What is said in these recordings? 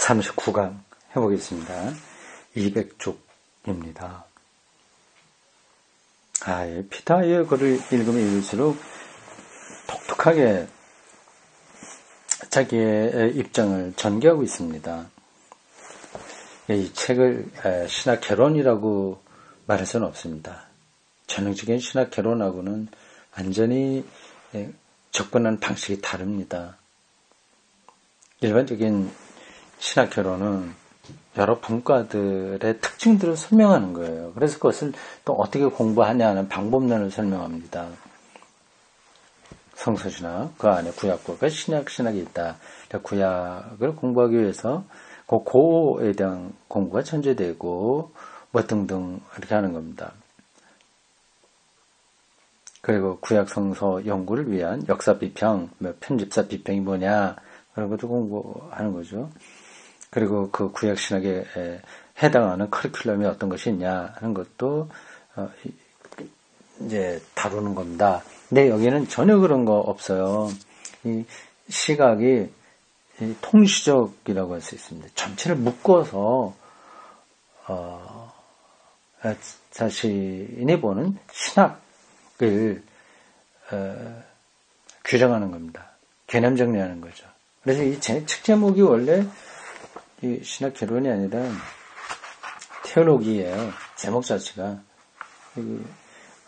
39강 해보겠습니다. 200쪽입니다. 피타의 글을 읽으면 읽을수록 독특하게 자기의 입장을 전개하고 있습니다. 이 책을 신학 개론이라고 말할 수는 없습니다. 전형적인 신학 개론하고는 완전히 접근하는 방식이 다릅니다. 일반적인 신학 개론은 여러 분과들의 특징들을 설명하는 거예요. 그래서 그것을 또 어떻게 공부하냐는 방법론을 설명합니다. 성서신학, 그 안에 구약과 신약이 있다. 구약을 공부하기 위해서 그 고에 대한 공부가 전제되고 뭐 등등 이렇게 하는 겁니다. 그리고 구약 성서 연구를 위한 역사 비평, 편집사 비평이 뭐냐 그런 것도 공부하는 거죠. 그리고 그 구약 신학에 해당하는 커리큘럼이 어떤 것이 있냐 하는 것도 이제 다루는 겁니다. 근데 여기는 전혀 그런 거 없어요. 이 시각이 통시적이라고 할 수 있습니다. 전체를 묶어서 자신이 보는 신학을 규정하는 겁니다. 개념 정리하는 거죠. 그래서 이 책 제목이 원래 이 신학 개론이 아니라 테올로기예요. 제목 자체가.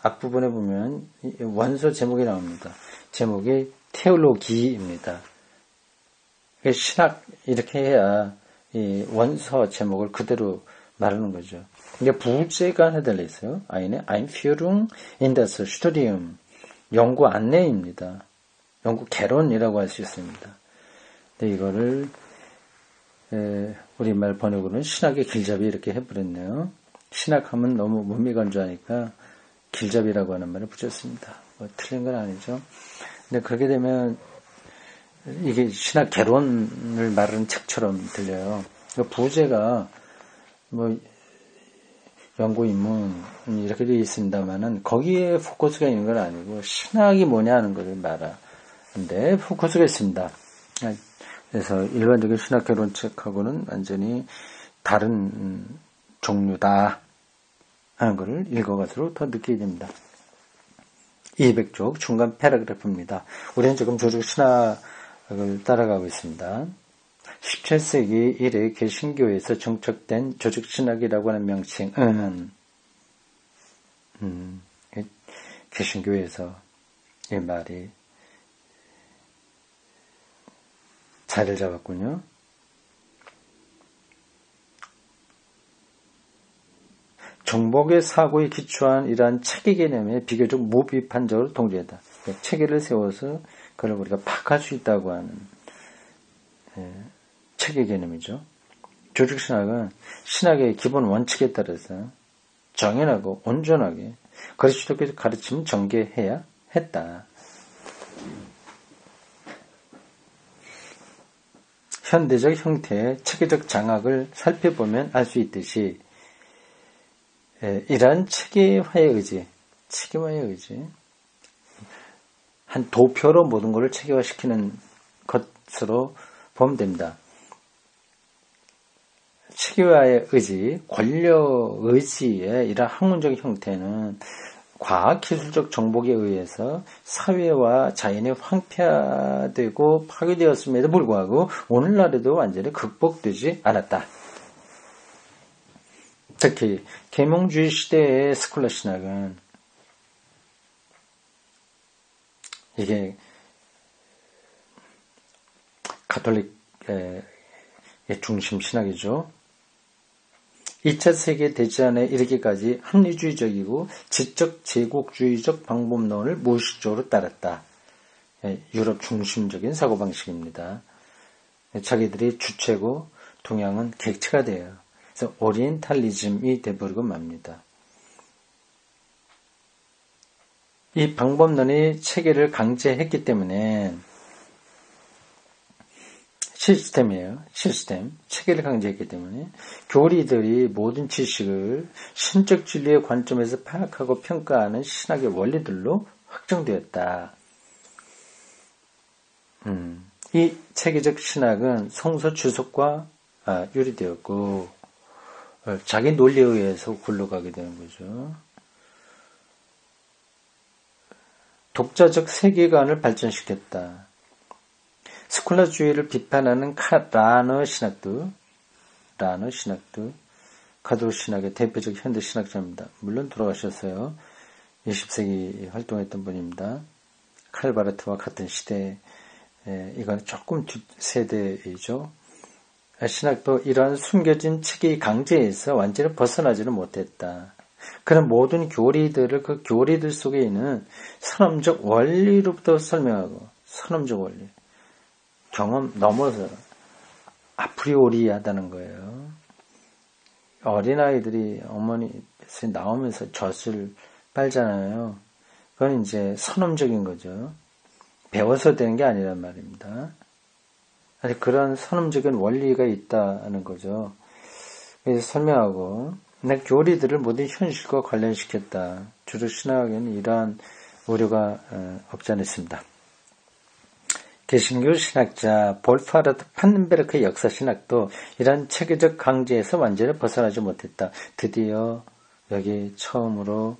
앞부분에 보면 원서 제목이 나옵니다. 제목이 테올로기입니다. 신학 이렇게 해야 이 원서 제목을 그대로 말하는 거죠. 이게 부제가 하나 달려 있어요. Einführung in das Studium. 연구 안내입니다. 연구 개론이라고 할 수 있습니다. 근데 이거를 우리말 번역으로는 신학의 길잡이 이렇게 해버렸네요. 신학하면 너무 무미건조하니까 길잡이라고 하는 말을 붙였습니다. 뭐 틀린 건 아니죠. 근데 그렇게 되면 이게 신학 개론을 말하는 책처럼 들려요. 부제가 뭐 연구 인문 이렇게 되어 있습니다만은 거기에 포커스가 있는 건 아니고 신학이 뭐냐 하는 것을 말하는데 포커스가 있습니다. 그래서 일반적인 신학 개론 책하고는 완전히 다른 종류다 하는 것을 읽어가지고 더 느끼게 됩니다. 200쪽 중간 패러그래프입니다. 우리는 지금 조직 신학을 따라가고 있습니다. 17세기 이래 개신교에서 정착된 조직 신학이라고 하는 명칭은 개신교에서 이 말이 자리를 잡았군요. 정복의 사고에 기초한 이러한 체계 개념에 비교적 무비판적으로 동조했다. 체계를 세워서 그걸 우리가 파악할 수 있다고 하는 체계 개념이죠. 조직신학은 신학의 기본 원칙에 따라서 정연하고 온전하게 그리스도께서 가르침을 전개해야 했다. 현대적 형태의 체계적 장악을 살펴보면 알 수 있듯이 이러한 체계화의 의지, 한 도표로 모든 것을 체계화시키는 것으로 보면 됩니다. 체계화의 의지, 권력 의지의 이러한 학문적 형태는 과학 기술적 정복에 의해서 사회와 자연이 황폐화되고 파괴되었음에도 불구하고 오늘날에도 완전히 극복되지 않았다. 특히 계몽주의 시대의 스콜라 신학은 이게 가톨릭의 중심 신학이죠. 2차 세계대전에 이르기까지 합리주의적이고 지적 제국주의적 방법론을 무의식적으로 따랐다. 유럽 중심적인 사고방식입니다. 자기들이 주체고 동양은 객체가 돼요. 그래서 오리엔탈리즘이 돼버리고 맙니다. 이 방법론이 체계를 강제했기 때문에 체계를 강제했기 때문에 교리들이 모든 지식을 신적 진리의 관점에서 파악하고 평가하는 신학의 원리들로 확정되었다. 이 체계적 신학은 성서 주석과 유리되었고 자기 논리에 의해서 굴러가게 되는 거죠. 독자적 세계관을 발전시켰다. 스콜라주의를 비판하는 라너 신학도 카톨릭 신학의 대표적 현대 신학자입니다. 물론 돌아가셨어요. 20세기 활동했던 분입니다. 칼바르트와 같은 시대, 이건 조금 뒷세대이죠. 신학도 이러한 숨겨진 체계의 강제에서 완전히 벗어나지는 못했다. 그런 모든 교리들을 그 교리들 속에 있는 선험적 원리로부터 설명하고, 선험적 원리, 경험 넘어서 아프리오리하다는 거예요. 어린아이들이 어머니에서 나오면서 젖을 빨잖아요. 그건 이제 선험적인 거죠. 배워서 되는 게 아니란 말입니다. 아니, 그런 선험적인 원리가 있다는 거죠. 그래서 설명하고, 교리들을 모든 현실과 관련시켰다. 주로 신학에는 이러한 우려가 없지 않아 있습니다. 개신교 신학자 볼파르트 판넨베르크의 역사 신학도 이러한 체계적 강제에서 완전히 벗어나지 못했다. 드디어 여기 처음으로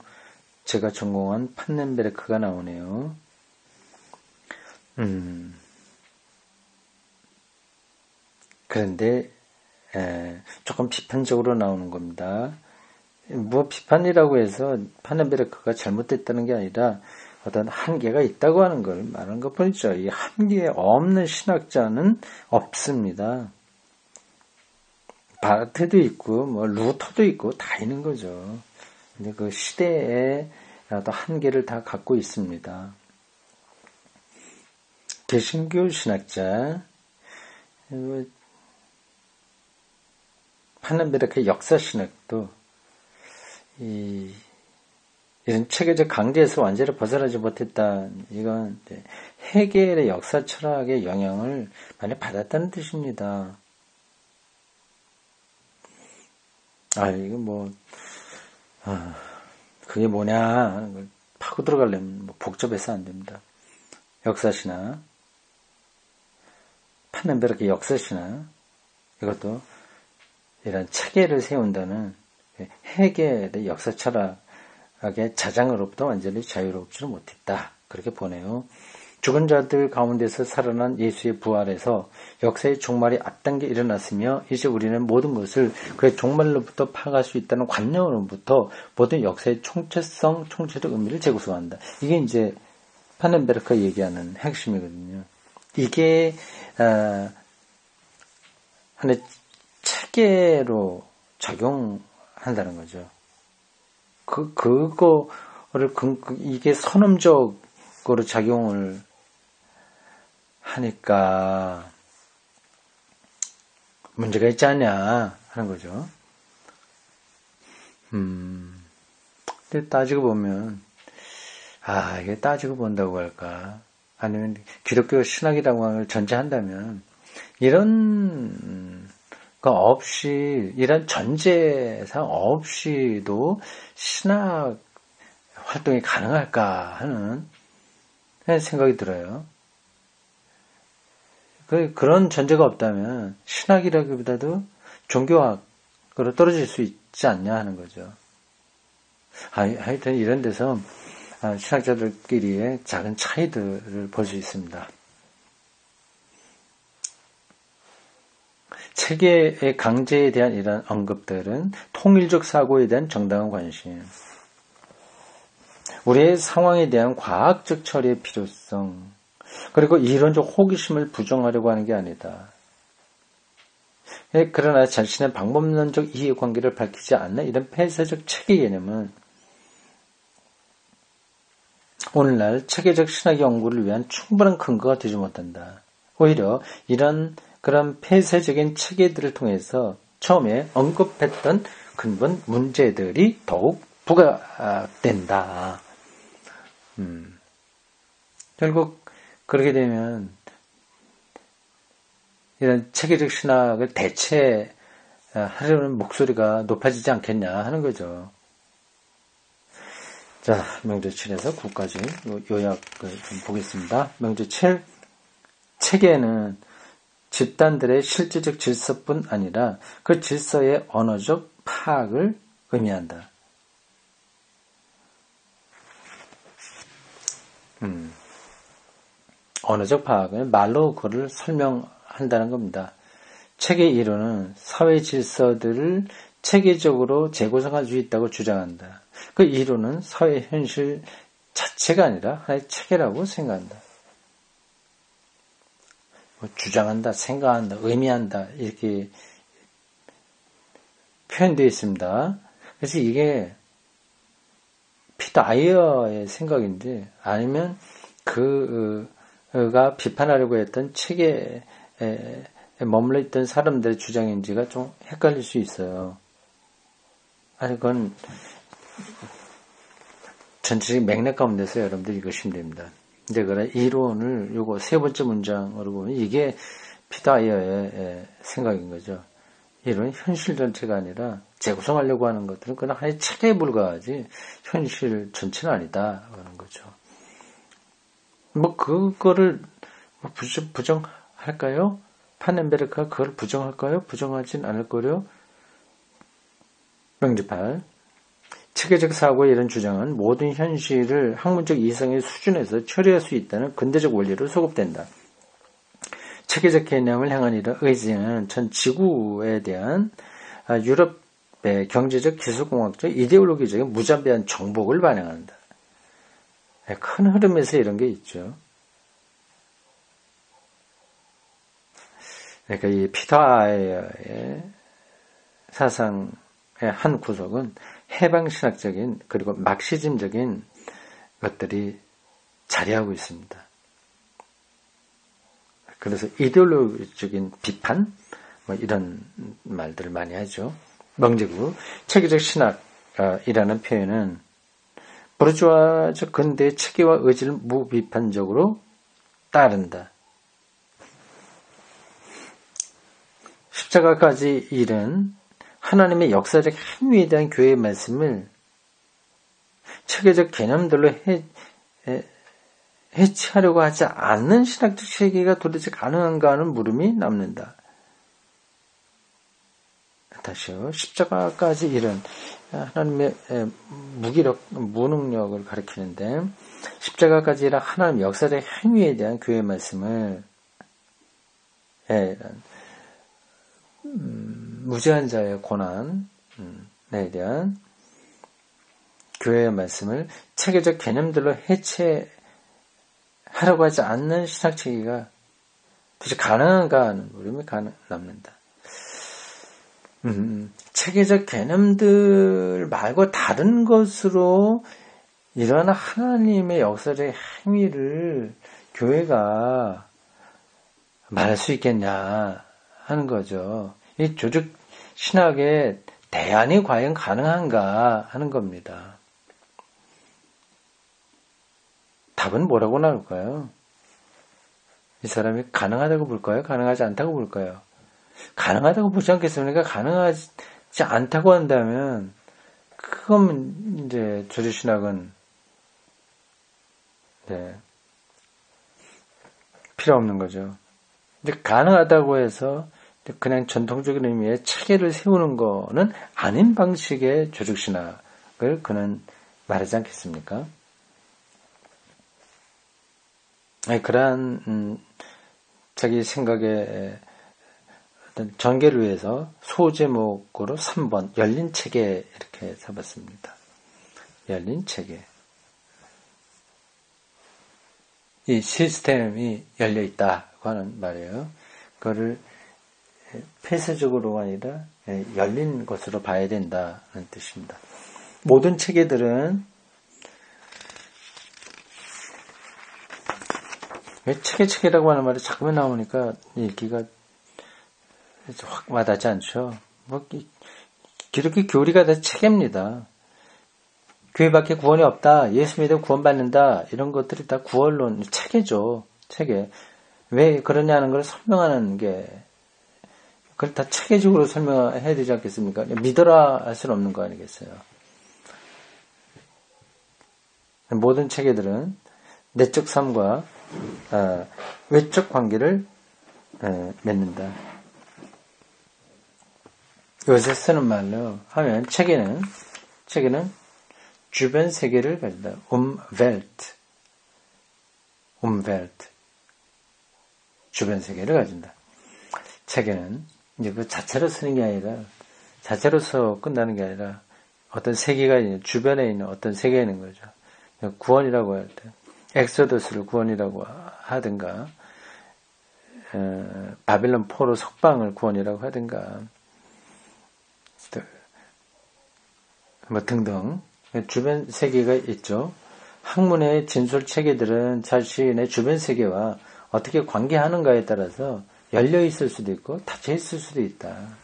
제가 전공한 판넨베르크가 나오네요. 그런데 조금 비판적으로 나오는 겁니다. 뭐 비판이라고 해서 판넨베르크가 잘못됐다는 게 아니라 어떤 한계가 있다고 하는 걸 말하는 것 뿐이죠. 이 한계 없는 신학자는 없습니다. 바르테도 있고 뭐 루터도 있고 다 있는 거죠. 근데 그 시대에 어떤 한계를 다 갖고 있습니다. 개신교 신학자 판넨베르크의 역사 신학도 이런 체계적 강제에서 완전히 벗어나지 못했다. 이건 헤겔의 역사 철학의 영향을 많이 받았다는 뜻입니다. 이거 그게 뭐냐 하는 걸 파고 들어가려면 복잡해서 안 됩니다. 역사시나 판넨베르크의 역사시나 이것도 이런 체계를 세운다는 헤겔의 역사 철학의 자장으로부터 완전히 자유롭지는 못했다. 그렇게 보네요. 죽은 자들 가운데서 살아난 예수의 부활에서 역사의 종말이 앞당겨 일어났으며 이제 우리는 모든 것을 그의 종말로부터 파악할 수 있다는 관념으로부터 모든 역사의 총체적 의미를 재구성한다. 이게 이제 판넨베르크가 얘기하는 핵심이거든요. 이게 하나의 체계로 작용한다는 거죠. 그거를 이게 선험적으로 작용을 하니까 문제가 있지 않냐 하는 거죠. 근데 따지고 보면 이게 따지고 본다고 할까? 아니면 기독교 신학이라고 하는 걸 전제한다면 이런 거 없이 이런 전제상 없이도 신학 활동이 가능할까 하는 생각이 들어요. 그런 전제가 없다면 신학이라기보다도 종교학으로 떨어질 수 있지 않냐 하는 거죠. 하여튼 이런 데서 신학자들끼리의 작은 차이들을 볼 수 있습니다. 체계의 강제에 대한 이런 언급들은 통일적 사고에 대한 정당한 관심, 우리의 상황에 대한 과학적 처리의 필요성, 그리고 이론적 호기심을 부정하려고 하는 게 아니다. 그러나 자신의 방법론적 이해관계를 밝히지 않는 이런 폐쇄적 체계 개념은 오늘날 체계적 신학 연구를 위한 충분한 근거가 되지 못한다. 오히려 그런 폐쇄적인 체계들을 통해서 처음에 언급했던 근본 문제들이 더욱 부각된다. 결국 그렇게 되면 이런 체계적 신학을 대체하려는 목소리가 높아지지 않겠냐 하는 거죠. 자, 명제 7에서 9까지 요약을 좀 보겠습니다. 명제 7, 체계는 집단들의 실질적 질서뿐 아니라 그 질서의 언어적 파악을 의미한다. 언어적 파악은 말로 그걸 설명한다는 겁니다. 책의 이론은 사회 질서들을 체계적으로 재구성할 수 있다고 주장한다. 그 이론은 사회 현실 자체가 아니라 하나의 체계라고 생각한다. 주장한다, 생각한다, 의미한다 이렇게 표현되어 있습니다. 그래서 이게 피터 아이어의 생각인지 아니면 그가 비판하려고 했던 체계에 머물러 있던 사람들의 주장인지가 좀 헷갈릴 수 있어요. 아니 그건 전체적인 맥락 가운데서 여러분들 읽으시면 됩니다. 이제 그래 이론을 요거 세 번째 문장으로 보면 이게 피터 아이어의 생각인 거죠. 이론은 현실 전체가 아니라 재구성하려고 하는 것들은 그냥 하나의 체계에 불과하지 현실 전체는 아니다 하는 거죠. 뭐 그거를 부정할까요? 파넨베르크가 그걸 부정할까요? 부정하진 않을 거요. 명제 8. 체계적 사고의 이런 주장은 모든 현실을 학문적 이성의 수준에서 처리할 수 있다는 근대적 원리로 소급된다. 체계적 개념을 향한 이런 의지는 전 지구에 대한 유럽의 경제적, 기술공학적, 이데올로기적인 무자비한 정복을 반영한다. 큰 흐름에서 이런 게 있죠. 그러니까 이 피터 아이어의 사상의 한 구석은 해방신학적인 그리고 막시즘적인 것들이 자리하고 있습니다. 그래서 이데올로기적인 비판 뭐 이런 말들을 많이 하죠. 명제구 체계적 신학이라는 표현은 부르주아적 근대의 체계와 의지를 무비판적으로 따른다. 십자가까지 이른 하나님의 역사적 행위에 대한 교회의 말씀을 체계적 개념들로 해치하려고 하지 않는 신학적 체계가 도대체 가능한가 하는 물음이 남는다. 다시요. 십자가까지 이른 하나님의 무능력을 가리키는데 십자가까지 이른 하나님의 역사적 행위에 대한 교회의 말씀을 무죄한 자의 고난에 대한 교회의 말씀을 체계적 개념들로 해체하려고 하지 않는 신학체계가 도대체 가능한가 하는 물음이 남는다. 체계적 개념들 말고 다른 것으로 이러한 하나님의 역사적 행위를 교회가 말할 수 있겠냐 하는 거죠. 이 조직 신학의 대안이 과연 가능한가 하는 겁니다. 답은 뭐라고 나올까요? 이 사람이 가능하다고 볼까요? 가능하지 않다고 볼까요? 가능하다고 보지 않겠습니까? 가능하지 않다고 한다면 그건 이제 조직 신학은 필요 없는 거죠. 근데 가능하다고 해서 그냥 전통적인 의미의 체계를 세우는 거는 아닌 방식의 조직신학을 그는 말하지 않겠습니까? 그러한 자기 생각의 어떤 전개를 위해서 소제목으로 3번 열린 체계 이렇게 잡았습니다. 열린 체계. 이 시스템이 열려 있다고 하는 말이에요. 그거를 폐쇄적으로가 아니라 열린 것으로 봐야 된다는 뜻입니다. 모든 체계들은 체계라고 하는 말이 자꾸만 나오니까 읽기가 확 와닿지 않죠. 이렇게 교리가 다 체계입니다. 교회밖에 구원이 없다. 예수 믿으면 구원받는다. 이런 것들이 다 구원론 체계죠. 체계. 왜 그러냐는 걸 설명하는 게 그걸 다 체계적으로 설명해야 되지 않겠습니까? 믿어라 할 수는 없는 거 아니겠어요? 모든 체계들은 내적 삶과 외적 관계를 맺는다. 요새 쓰는 말로 하면 체계는 주변 세계를 가진다. Umwelt. 주변 세계를 가진다. 체계는 이제 그 자체로 쓰는 게 아니라 자체로서 끝나는 게 아니라 어떤 세계가 있는 주변에 있는 어떤 세계가 있는 거죠. 구원이라고 할 때 엑소더스를 구원이라고 하든가 바빌론 포로 석방을 구원이라고 하든가 뭐 등등 주변 세계가 있죠. 학문의 진술 체계들은 자신의 주변 세계와 어떻게 관계하는가에 따라서 열려 있을 수도 있고 닫혀 있을 수도 있다.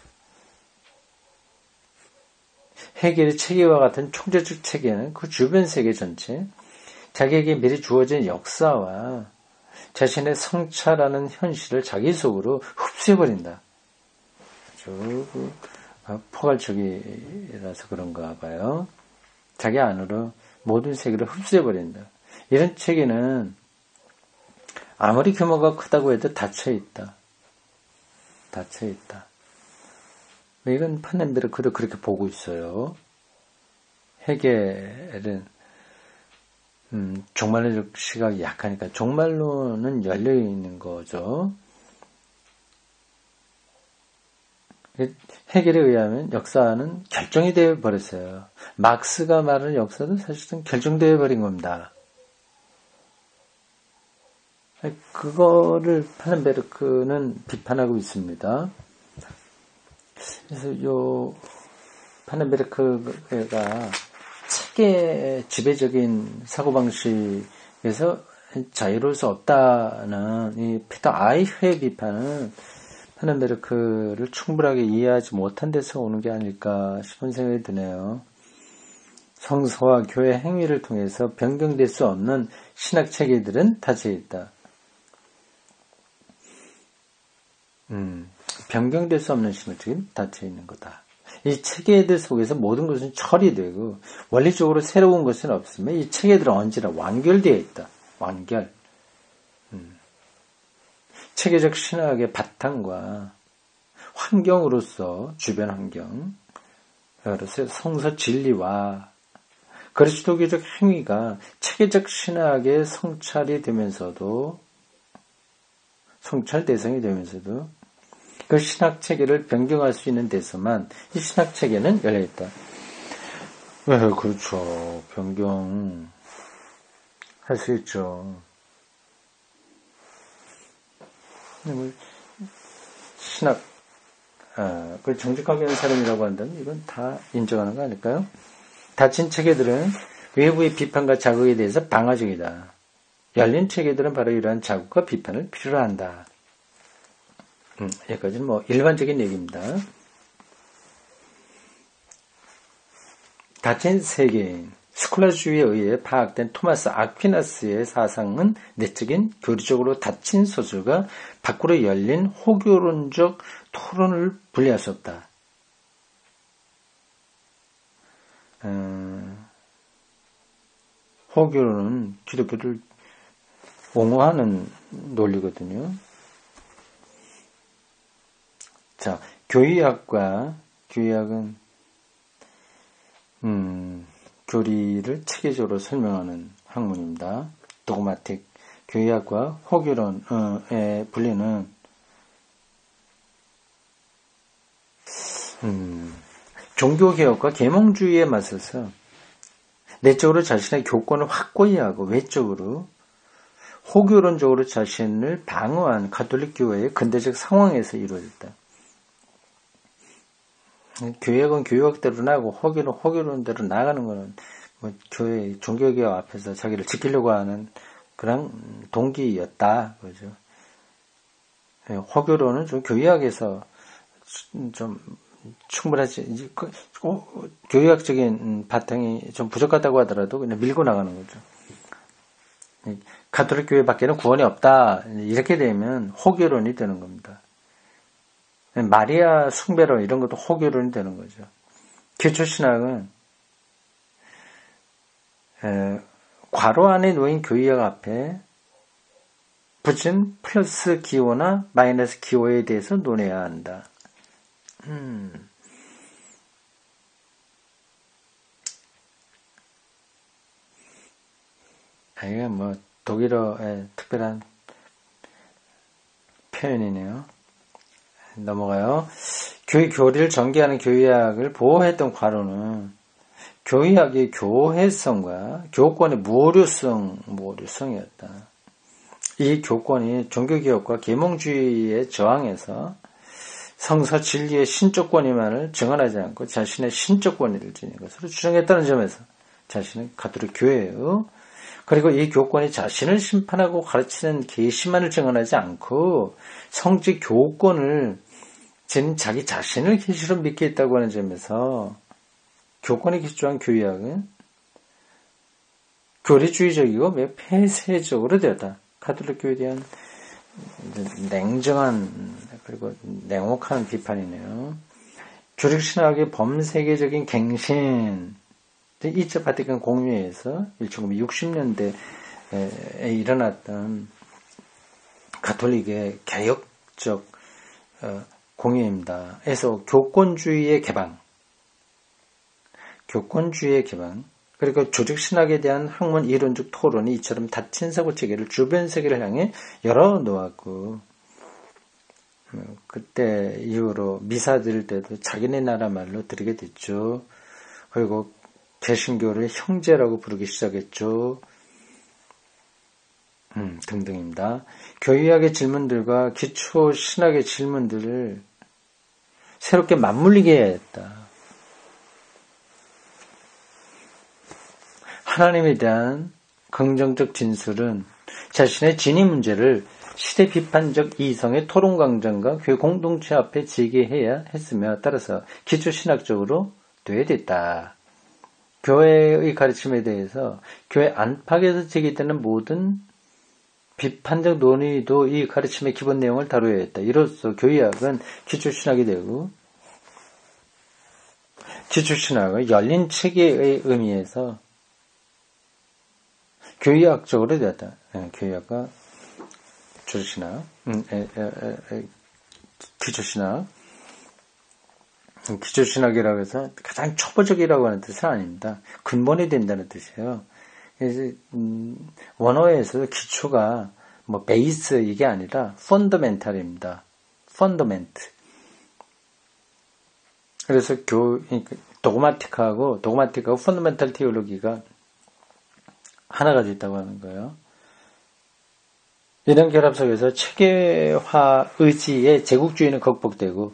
헤겔의 체계와 같은 총체적 체계는 그 주변 세계 전체, 자기에게 미리 주어진 역사와 자신의 성찰하는 현실을 자기 속으로 흡수해버린다. 아주 포괄적이라서 그런가 봐요. 자기 안으로 모든 세계를 흡수해버린다. 이런 체계는 아무리 규모가 크다고 해도 닫혀있다. 이건 판넨베르크도 그렇게 보고 있어요. 헤겔은 종말론적 시각이 약하니까 종말론은 열려있는 거죠. 헤겔에 의하면 역사는 결정이 되어 버렸어요. 막스가 말하는 역사도 사실은 결정되어 버린 겁니다. 그거를 판넨베르크는 비판하고 있습니다. 그래서 요 판넨베르크가 책의 지배적인 사고방식에서 자유로울 수 없다는 이 피터 아이흐의 비판은 판넨베르크를 충분하게 이해하지 못한 데서 오는 게 아닐까 싶은 생각이 드네요. 성서와 교회 행위를 통해서 변경될 수 없는 신학 체계들은 닫혀 있다. 변경될 수 없는 신학 체계는 닫혀 있는 거다. 이 체계들 속에서 모든 것은 처리되고 원리적으로 새로운 것은 없으며 이 체계들은 언제나 완결되어 있다. 완결. 체계적 신학의 바탕과 환경으로서 주변 환경, 그래서 성서 진리와 그리스도교적 행위가 체계적 신학의 성찰이 되면서도 성찰 대상이 되면서도 그 신학 체계를 변경할 수 있는 데서만 이 신학 체계는 열려 있다. 네, 그렇죠. 변경할 수 있죠. 신학, 그 정직하게 하는 사람이라고 한다면 이건 다 인정하는 거 아닐까요? 닫힌 체계들은 외부의 비판과 자극에 대해서 방어적이다. 열린 체계들은 바로 이러한 자극과 비판을 필요로 한다. 여기까지는 뭐 일반적인 얘기입니다. 닫힌 세계인 스콜라주의에 의해 파악된 토마스 아퀴나스의 사상은 내적인 교리적으로 닫힌 소설과 밖으로 열린 호교론적 토론을 분리할 수 없다. 호교론은 기독교를 옹호하는 논리거든요. 자, 교의학은 교리를 체계적으로 설명하는 학문입니다. 도그마틱 교의학과 호교론의 분리는 종교개혁과 계몽주의에 맞서서 내적으로 자신의 교권을 확고히 하고 외적으로 호교론적으로 자신을 방어한 가톨릭 교회의 근대적 상황에서 이루어졌다. 교역은 교역대로 나가고 호교론대로 나가는 것은 뭐 교회 종교개혁 앞에서 자기를 지키려고 하는 그런 동기였다, 그죠? 호교론은 좀 교역에서 좀 충분하지, 교역적인 바탕이 좀 부족하다고 하더라도 그냥 밀고 나가는 거죠. 가톨릭 교회밖에는 구원이 없다, 이렇게 되면 호교론이 되는 겁니다. 마리아 숭배론 이런 것도 호교론이 되는 거죠. 기초신학은 괄호 안에 놓인 교의학 앞에 붙인 플러스 기호나 마이너스 기호에 대해서 논해야 한다. 이게 뭐 독일어의 특별한 표현이네요. 넘어가요. 교리를 전개하는 교의학을 보호했던 과로는 교의학의 교회성과 교권의 모류성이었다. 이 교권이 종교개혁과 계몽주의에 저항해서 성서 진리의 신적 권위만을 증언하지 않고 자신의 신적 권위를 지닌 것으로 주장했다는 점에서 자신은 가톨릭 교회예요. 그리고 이 교권이 자신을 심판하고 가르치는 계시만을 증언하지 않고 성직 교권을 지닌 자기 자신을 계시로 믿겠다고 하는 점에서 교권에 기초한 교의학은 교리주의적이고 매우 폐쇄적으로 되었다. 가톨릭 교회에 대한 냉정한 그리고 냉혹한 비판이네요. 조직신학의 범세계적인 갱신 2차 바티칸 공회에서 1960년대에 일어났던 가톨릭의 개혁적 공회입니다. 그래서 교권주의의 개방 그리고 조직신학에 대한 학문 이론적 토론이 이처럼 닫힌 사고 체계를 주변 세계를 향해 열어놓았고 그때 이후로 미사 드릴 때도 자기네 나라 말로 드리게 됐죠. 그리고 개신교를 형제라고 부르기 시작했죠. 등등입니다. 교의학의 질문들과 기초신학의 질문들을 새롭게 맞물리게 해야 했다. 하나님에 대한 긍정적 진술은 자신의 진위 문제를 시대 비판적 이성의 토론 광장과 교회 공동체 앞에 제기해야 했으며 따라서 기초신학적으로 돼야 됐다. 교회의 가르침에 대해서 교회 안팎에서 제기되는 모든 비판적 논의도 이 가르침의 기본 내용을 다루어야 했다. 이로써 교의학은 기초신학이 되고 기초신학은 열린 체계의 의미에서 교의학적으로 되었다. 교의학과 조직신학, 기초신학. 기초신학이라고 해서 가장 초보적이라고 하는 뜻은 아닙니다. 근본이 된다는 뜻이에요. 그래서 원어에서 기초가 뭐 베이스 이게 아니라 펀더멘탈입니다. 펀더멘트. 그래서 도그마틱하고 펀더멘탈 테올로기가 하나가 됐다고 하는 거예요. 이런 결합 속에서 체계화 의지의 제국주의는 극복되고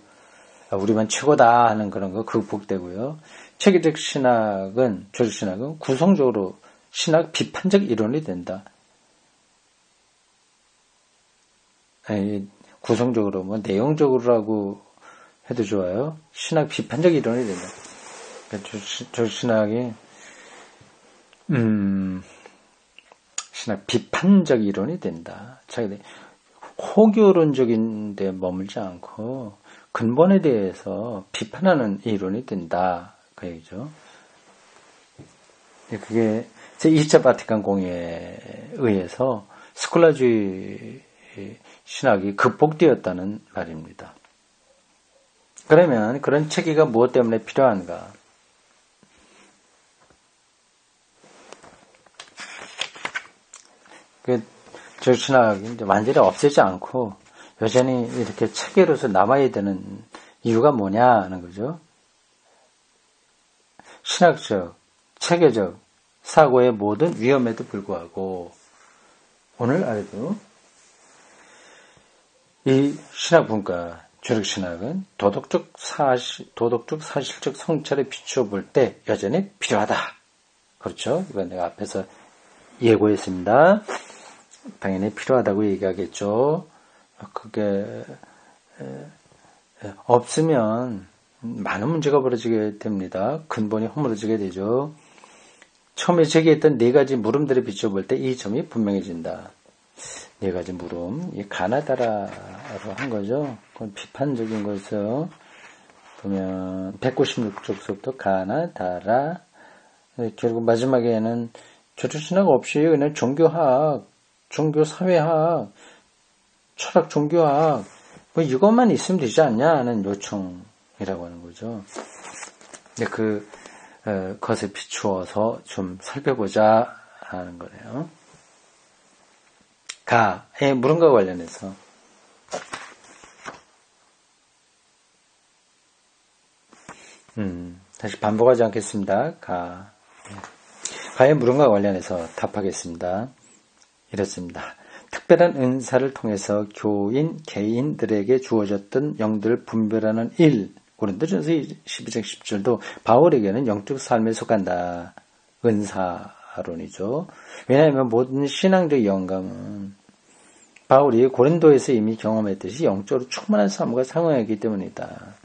우리만 최고다 하는 그런 거 극복되고요. 체계적 신학은 조직신학은 구성적으로 신학 비판적 이론이 된다. 구성적으로 뭐 내용적으로라고 해도 좋아요. 신학 비판적 이론이 된다. 조직신학이 신학 비판적 이론이 된다. 자기들 호교론적인 데 머물지 않고 근본에 대해서 비판하는 이론이 된다. 그 얘기죠. 그게 제2차 바티칸 공회에 의해서 스콜라주의 신학이 극복되었다는 말입니다. 그러면 그런 체계가 무엇 때문에 필요한가? 조직신학이 완전히 없애지 않고 여전히 이렇게 체계로서 남아야 되는 이유가 뭐냐 하는 거죠. 신학적, 체계적 사고의 모든 위험에도 불구하고 오늘 아래도 이 신학분과 조직신학은 도덕적 사실적 성찰에 비추어 볼 때 여전히 필요하다. 그렇죠? 이건 내가 앞에서 예고했습니다. 당연히 필요하다고 얘기하겠죠. 그게 없으면 많은 문제가 벌어지게 됩니다. 근본이 허물어지게 되죠. 처음에 제기했던 네 가지 물음들을 비춰볼 때 이 점이 분명해진다. 네 가지 물음, 이 가나다라로 한 거죠. 그건 비판적인 거였어요. 보면 196쪽부터 가나다라, 결국 마지막에는 조직신학 없이 그냥 종교학, 종교사회학, 철학, 종교학, 뭐 이것만 있으면 되지 않냐 하는 요청이라고 하는 거죠. 근데 그것에 비추어서 좀 살펴보자 하는 거네요. 가의 물음과 관련해서 다시 반복하지 않겠습니다. 가의 물음과 관련해서 답하겠습니다. 이렇습니다. 특별한 은사를 통해서 개인들에게 주어졌던 영들을 분별하는 일, 고린도전서 12장 10절도 바울에게는 영적 삶에 속한다. 은사론이죠. 왜냐하면 모든 신앙적 영감은 바울이 고린도에서 이미 경험했듯이 영적으로 충만한 삶과 상응하기 때문이다.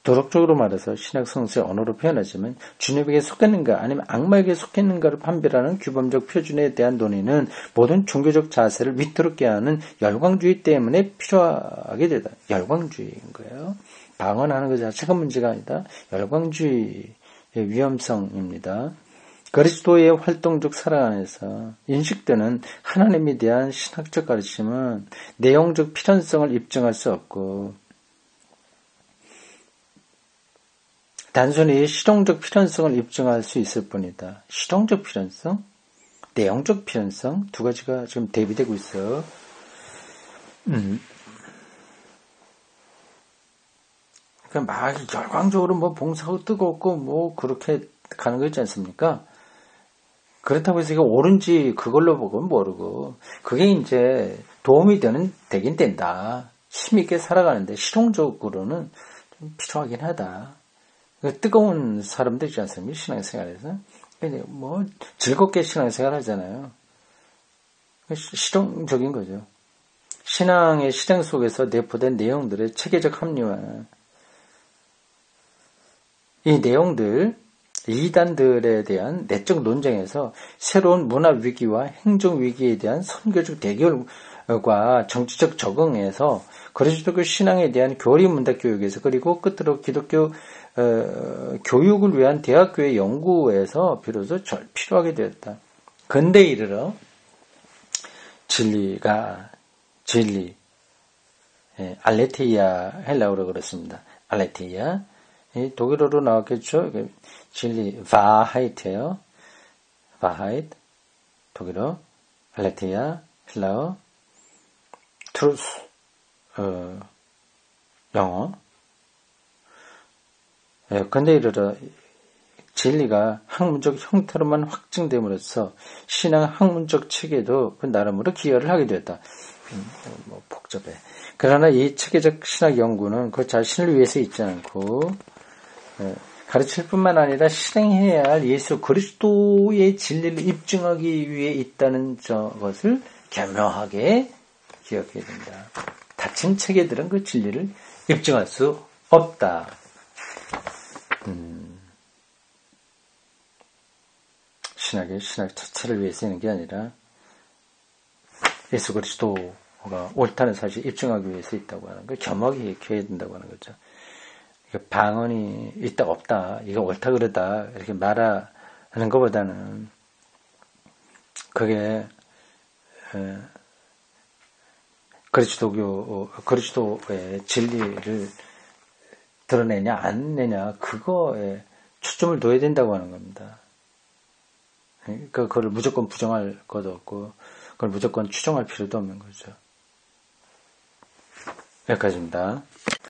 도덕적으로 말해서 신학 성수의 언어로 표현하지만 주님에게 속했는가 아니면 악마에게 속했는가를 판별하는 규범적 표준에 대한 논의는 모든 종교적 자세를 위태롭게 하는 열광주의 때문에 필요하게 되다. 열광주의인 거예요. 방언하는 것 자체가 문제가 아니다. 열광주의의 위험성입니다. 그리스도의 활동적 사랑 안에서 인식되는 하나님에 대한 신학적 가르침은 내용적 필연성을 입증할 수 없고 단순히 실용적 필연성을 입증할 수 있을 뿐이다. 실용적 필연성, 내용적 필연성 두 가지가 지금 대비되고 있어요. 그러니까 막 열광적으로 뭐 봉사하고 뜨겁고 뭐 그렇게 가는 거 있지 않습니까? 그렇다고 해서 이게 옳은지 그걸로 보고 모르고 그게 이제 도움이 되긴 된다. 힘있게 살아가는데 실용적으로는 좀 필요하긴 하다. 뜨거운 사람들 있지 않습니까? 신앙생활에서. 뭐, 즐겁게 신앙생활 하잖아요. 실용적인 거죠. 신앙의 실행 속에서 내포된 내용들의 체계적 합리화. 이 내용들, 이단들에 대한 내적 논쟁에서 새로운 문화 위기와 행정 위기에 대한 선교적 대결과 정치적 적응에서 그리스도교 신앙에 대한 교리 문답 교육에서 그리고 끝으로 기독교 교육을 위한 대학교의 연구에서 비로소 필요하게 되었다. 근대에 이르러 진리, 알레테이아 헬라어로 그렇습니다. 알레테이아, 독일어로 나왔겠죠. 진리, 바하이트예요. 바하이트, 독일어, 알레테이아 헬라어, 트루스, 영어. 근데 이르러 진리가 학문적 형태로만 확증됨으로써 신앙 학문적 체계도 그 나름으로 기여를 하게 되었다. 뭐 복잡해. 그러나 이 체계적 신학 연구는 그 자신을 위해서 있지 않고 가르칠 뿐만 아니라 실행해야 할 예수 그리스도의 진리를 입증하기 위해 있다는 것을 교묘하게 기억해야 된다. 닫힌 체계들은 그 진리를 입증할 수 없다. 신학 자체를 위해서 있는 게 아니라 예수 그리스도가 옳다는 사실을 입증하기 위해서 있다고 하는 걸 겸하게 기억해야 된다고 하는 거죠. 방언이 있다 없다 이거 옳다 그러다 이렇게 말하는 것보다는 그게 그리스도의 진리를 드러내냐 안 내냐 그거에 초점을 둬야 된다고 하는 겁니다. 그러니까 그걸 무조건 부정할 것도 없고 그걸 무조건 추정할 필요도 없는 거죠. 여기까지입니다.